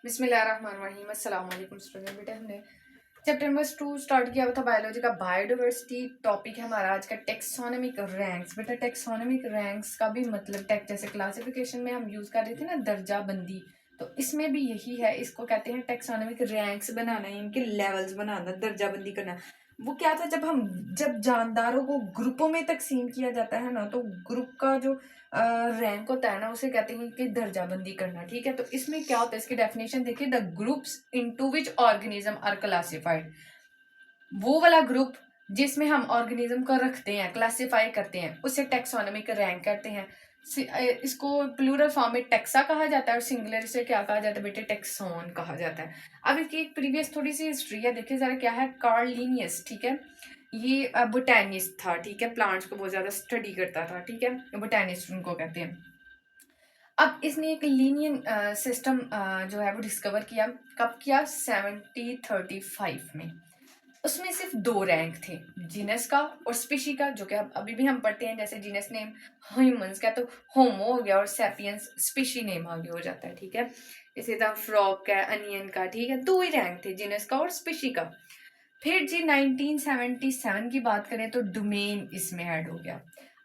बिस्मिल्लाहिर्रहमानिर्रहीम। अस्सलाम वालेकुम स्टूडेंट। बेटे हमने चैप्टर नंबर 2 स्टार्ट किया हुआ था बायोलॉजी का। बायोडाइवर्सिटी टॉपिक है हमारा आज का टेक्सोनोमिक रैंक्स। बेटा टेक्सोनोमिक रैंक्स का भी मतलब जैसे क्लासिफिकेशन में हम यूज कर रहे थे ना दर्जा बंदी, तो इसमें भी यही है। इसको कहते हैं टेक्सोनोमिक रैंक्स बनाना, इनके लेवल्स बनाना, दर्जा बंदी करना। वो क्या था, जब जानदारों को ग्रुपों में तकसीम किया जाता है ना, तो ग्रुप का जो रैंक होता है ना, उसे कहते हैं कि दर्जाबंदी करना। ठीक है, तो इसमें क्या होता है, इसकी डेफिनेशन देखिए। The groups into which organism are classified. वो वाला ग्रुप जिसमें हम ऑर्गेनिज्म को रखते हैं, क्लासिफाई करते हैं, उसे टेक्सोनोमिक रैंक कहते हैं। इसको प्लूरल फॉर्म में टेक्सा कहा जाता है और सिंगुलर से क्या कहा जाता है बेटे, टेक्सोन कहा जाता है। अब इसकी एक प्रीवियस थोड़ी सी हिस्ट्री है, देखिए जरा क्या है। कार्ल लिनियस, ठीक है, ये बोटैनिस्ट था। ठीक है, प्लांट्स को बहुत ज्यादा स्टडी करता था। ठीक है, बोटैनिस्ट उनको कहते हैं। अब इसने एक लीनियन सिस्टम जो है वो डिस्कवर किया। कब किया? 1735 में। उसमें सिर्फ 2 रैंक थे, जीनस का और स्पीशी का, जो कि अभी भी हम पढ़ते हैं। जैसे जीनस नेम ह्यूमंस का तो होमो हो गया और सैपियंस स्पीशी नेम आगे हो जाता है। ठीक है, इसी तरह फ्रॉग का, अनियन का। ठीक है, 2 ही रैंक थे, जीनस का और स्पीशी का। फिर जी 1977 की बात करें तो डोमेन इसमें ऐड हो गया।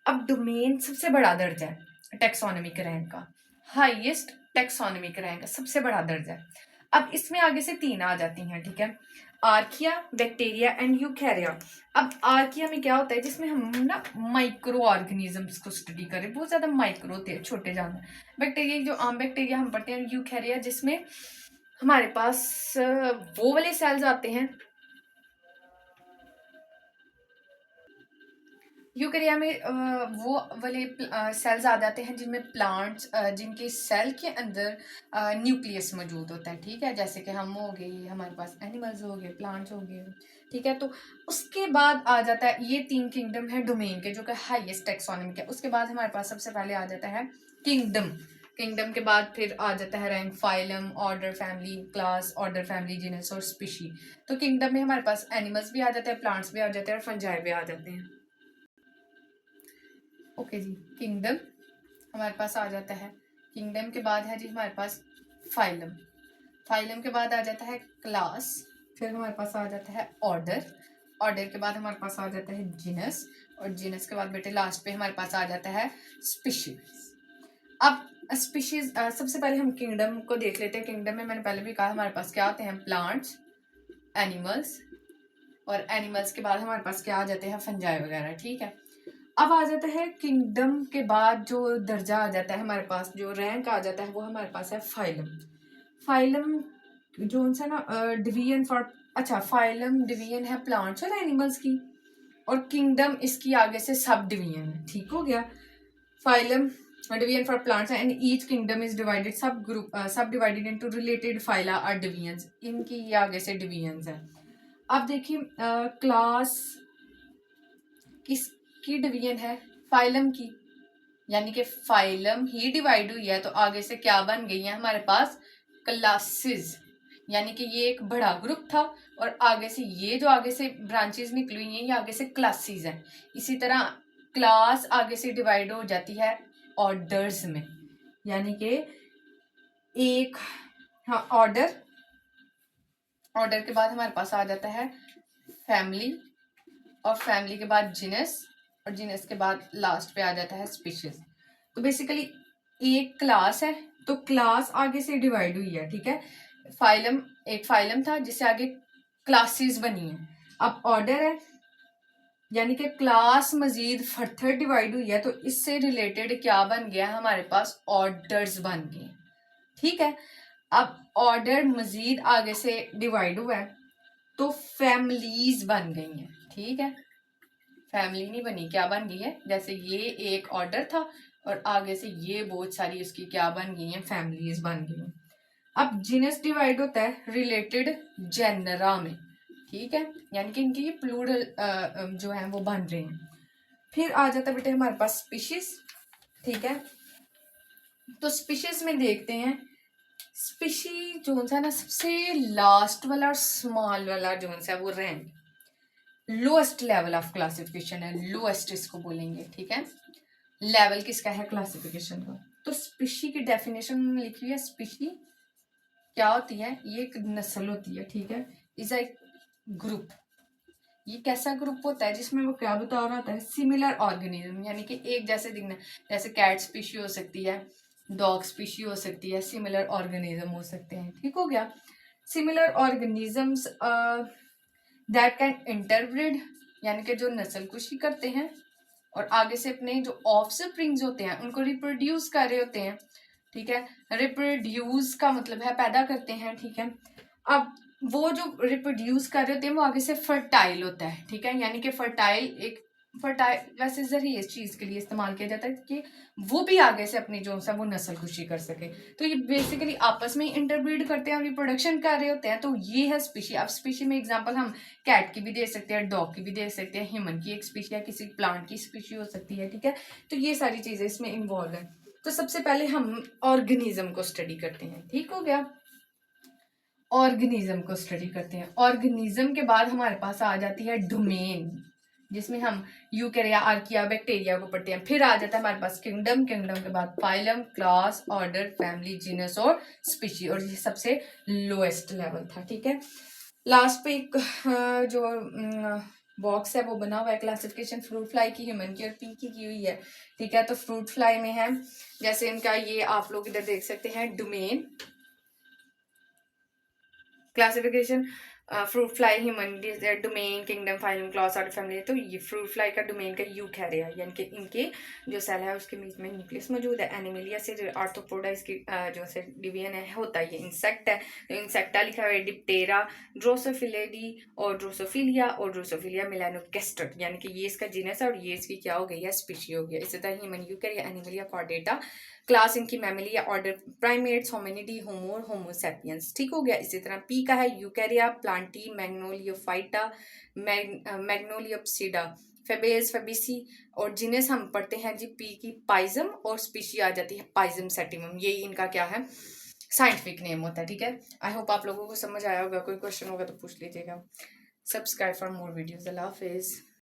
अब डोमेन सबसे बड़ा दर्जा है टेक्सोनोमिक रैंक का, हाईएस्ट टेक्सोनोमिक रैंक का सबसे बड़ा दर्जा है। अब इसमें आगे से 3 आ जाती हैं। ठीक है, आर्किया, बैक्टीरिया एंड यूकैरिया। अब आर्किया में क्या होता है, जिसमें हम ना माइक्रो ऑर्गेनिजम्स को स्टडी करें, बहुत ज्यादा माइक्रो होते हैं, छोटे जानवर। बैक्टीरिया जो आम बैक्टीरिया हम पढ़ते हैं, यूकैरिया जिसमें हमारे पास वो वाले सेल्स आते हैं। यूकेरिया में वो वाले सेल्स आ जाते हैं जिनमें प्लांट्स, जिनके सेल के अंदर न्यूक्लियस मौजूद होता है। ठीक है, जैसे कि हम हो गए, हमारे पास एनिमल्स हो गए, प्लांट्स हो गए। ठीक है, तो उसके बाद आ जाता है, ये 3 किंगडम है डोमेन के, जो कि हाईएस्ट टेक्सोनोमिक है। उसके बाद हमारे पास सबसे पहले आ जाता है किंगडम। किंगडम के बाद फिर आ जाता है rank, phylum, order, family, class, order, family, genus और स्पीशी। तो किंगडम में हमारे पास एनिमल्स भी आ जाते हैं, प्लांट्स भी आ जाते हैं और फंजाई भी आ जाते हैं। ओके जी, किंगडम हमारे पास आ जाता है। किंगडम के बाद है जी हमारे पास फाइलम। फाइलम के बाद आ जाता है क्लास। फिर हमारे पास आ जाता है ऑर्डर। ऑर्डर के बाद हमारे पास आ जाता है जीनस। और जीनस के बाद बेटे लास्ट पे हमारे पास आ जाता है स्पीशीज। अब स्पीशीज सबसे पहले हम किंगडम को देख लेते हैं। किंगडम में मैंने पहले भी कहा हमारे पास क्या आते हैं, प्लांट्स, एनिमल्स, और एनिमल्स के बाद हमारे पास क्या आ जाते हैं, फंजाई वगैरह। ठीक है, अब आ जाता है किंगडम के बाद जो दर्जा आ जाता है हमारे पास, जो रैंक आ जाता है, वो हमारे पास है फाइलम। फाइलम जो सा ना डिवीजन फॉर, अच्छा फाइलम डिवीजन है प्लांट्स और एनिमल्स की, और किंगडम इसकी आगे से सब डिवीजन है। ठीक हो गया, phylum division for plants and each kingdom is divided सब ग्रुप, सब डिवाइडेड इनटू रिलेटेड फाइला और डिवीजन्स। इनकी ये आगे से डिवीजन्स है। अब देखिए क्लास किसकी डिवीजन है, फाइलम की, यानी कि फाइलम ही डिवाइड हुई है, तो आगे से क्या बन गई है हमारे पास, क्लासेस। यानी कि ये एक बड़ा ग्रुप था और आगे से ये जो आगे से ब्रांचेस निकली हुई हैं, ये आगे से क्लासेस हैं। इसी तरह क्लास आगे से डिवाइड हो जाती है ऑर्डर्स में, यानी कि एक, हाँ ऑर्डर, ऑर्डर के बाद हमारे पास आ जाता है फैमिली, और फैमिली के बाद जीनस, और जीनस के बाद लास्ट पे आ जाता है स्पीशीज। तो बेसिकली एक क्लास है, तो क्लास आगे से डिवाइड हुई है। ठीक है, फाइलम, एक फाइलम था जिससे आगे क्लासेस बनी है। अब ऑर्डर है, यानी कि क्लास मजीद फर्थर डिवाइड हुई है, तो इससे रिलेटेड क्या बन गया हमारे पास, ऑर्डर्स बन गए। ठीक है, अब ऑर्डर मजीद आगे से डिवाइड हुआ है तो फैमिलीज बन गई हैं। ठीक है, फैमिली नहीं बनी, क्या बन गई है, जैसे ये एक ऑर्डर था और आगे से ये बहुत सारी उसकी क्या बन गई हैं, फैमिलीज बन गई हैं। अब जीनस डिवाइड होता है रिलेटेड जेनरा में। ठीक है, यानी कि इनकी ये प्लूरल जो है वो बन रहे हैं। फिर आ जाता है बेटे हमारे पास स्पीशीज। ठीक है, तो स्पीशीज में देखते हैं, स्पीशी जो है ना सबसे लास्ट वाला और स्मॉल वाला जो है वो rank, lowest level of classification है, लोएस्ट इसको बोलेंगे। ठीक है, लेवल किसका है, क्लासिफिकेशन का। तो स्पीशी की डेफिनेशन लिखी हुई है, स्पीशी क्या होती है, ये एक नस्ल होती है, ठीक है, इज अ ग्रुप। ये कैसा ग्रुप होता है जिसमें वो क्या बता रहा होता है, सिमिलर ऑर्गेनिज्म, यानी कि एक जैसे दिखना, जैसे कैट स्पीशी हो सकती है, डॉग स्पीशी हो सकती है, सिमिलर ऑर्गेनिज्म हो सकते हैं, ठीक हो गया। Similar organisms that can interbreed, यानी कि जो नस्ल कुशी करते हैं और आगे से अपने जो ऑफस्प्रिंग्स होते हैं उनको रिप्रोड्यूस कर रहे होते हैं, ठीक है। रिप्रोड्यूस का मतलब है पैदा करते हैं, ठीक है। अब वो जो रिप्रोड्यूस कर रहे होते हैं वो आगे से फर्टाइल होता है, ठीक है, यानी कि फर्टाइल एक फर्टाइल वैसे जरिए इस चीज के लिए इस्तेमाल किया जाता है कि वो भी आगे से अपनी जो सा वो नस्ल खुशी कर सके। तो ये बेसिकली आपस में इंटरब्रीड करते हैं, रिप्रोडक्शन कर रहे होते हैं। तो ये है स्पीशी। अब स्पीशी में एग्जांपल हम कैट की भी दे सकते हैं, डॉग की भी दे सकते हैं, ह्यूमन की एक स्पीशी है, किसी प्लांट की स्पीशी हो सकती है, ठीक है। तो ये सारी चीजें इसमें इन्वॉल्व है। तो सबसे पहले हम ऑर्गेनिज्म को स्टडी करते हैं, ठीक हो गया। ऑर्गेनिज्म को स्टडी करते हैं। ऑर्गेनिज्म के बाद हमारे पास आ जाती है डोमेन, जिसमें हम यूकैरिया, आर्किया, बैक्टीरिया को पढ़ते हैं। फिर आ जाता है हमारे पास किंगडम, किंगडम के बाद phylum, class, order, family, genus और स्पीशी, और ये सबसे लोएस्ट लेवल था, ठीक है। लास्ट पे एक जो बॉक्स है वो बना हुआ है क्लासिफिकेशन फ्रूट फ्लाई की, ह्यूमन की और पी की हुई है, ठीक है। तो फ्रूट फ्लाई में है जैसे इनका ये आप लोग इधर देख सकते हैं domain classification, fruit fly, human, domain, kingdom, phylum, class, order, family. तो ये फ्रूट फ्लाई का डोमेन का यूकैरिया, यानी कि इनके जो सेल है उसके बीच में न्यूक्लियस मौजूद है। एनिमलिया से जो आर्थ्रोपोडा इसकी जो से डिवीजन है होता है, ये इंसेक्ट है। तो इंसेक्टा लिखा हुआ है, डिप्टेरा, ड्रोसोफिलेडी और ड्रोसोफिलिया और ड्रोसोफिलिया मिलानोगेस्टर, यानी कि ये इसका जीनस है और ये इसकी क्या हो गई है, स्पीशी हो गया। इसी तरह ह्यूमन यूकैरिया, एनिमलिया, कॉर्डेटा, क्लास इनकी मैमली या ऑर्डर प्राइमेट्स, होमिनिडी, होमो और होमोसैपियंस, ठीक हो गया। इसी तरह पी का है यूकैरिया, प्लांटी, मैग्नोलियोफाइटा, मैग्नोलियोप्सिडा, फेबेज, फेबिसी, और जिन्हें हम पढ़ते हैं जी पी की पाइजम, और स्पीशी आ जाती है पाइजम सेटिमम। ये इनका क्या है, साइंटिफिक नेम होता है, ठीक है। आई होप आप लोगों को समझ आया होगा। कोई क्वेश्चन होगा तो पूछ लीजिएगा। Subscribe for more videos. Allah Hafiz.